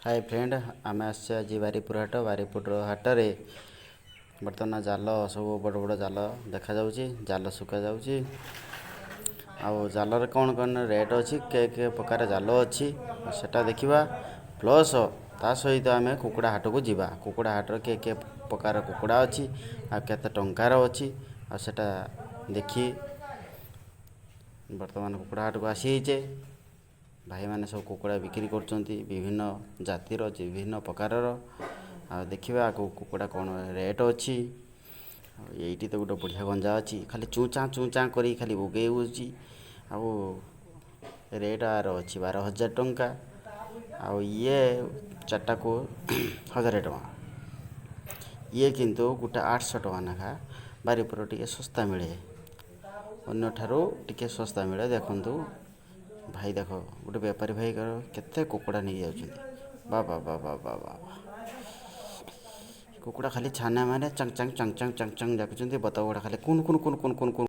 hi friend आम आज बारीपुर हाट बारीपुर हाट रे बर्तमान जाल सब बड़ बड़ जाल देखा जाल सुका जाउची आउ जालर कौन कौन रेट अच्छी के प्रकार जाल अच्छी सेटा देखा प्लस ता सहित आम कुकुड़ा हाट को जीवा कुकुड़ा हाट के प्रकार कुकुड़ा अच्छी आ केते टंकार अच्छी आ सेटा देखी बर्तमान कुकुड़ा हाट को आसीचे भाई मैंने सब कुकुड़ा बिक्री करछंती विभिन्न जातिर विभिन्न प्रकारर आ देखिबा कुकुड़ा कौन रेट अच्छी एइटी तो गोटे बढ़िया गंजा अच्छी खाली चूचा करी खाली बोगेई होची आ रेट आर अच्छी 12,000 टंका आ ये चार्टा को 1,000 टंका ये किंतु गोटे 800 टंका नाखा बारीपुर टिके सस्ता मिले अन्य ठारू टिके सस्ता मिले देखंतु भाई देख गोटे बेपारी भाई केते कुकुड़ा नहीं जाउछंती बा बा बा बा बा बा कुकुड़ा खाली छाना माने चंग चंग चंग चंग चंग चंग जाकुछंती बता गुड़ा खाली कुन कुन कुन कुन कुन कुन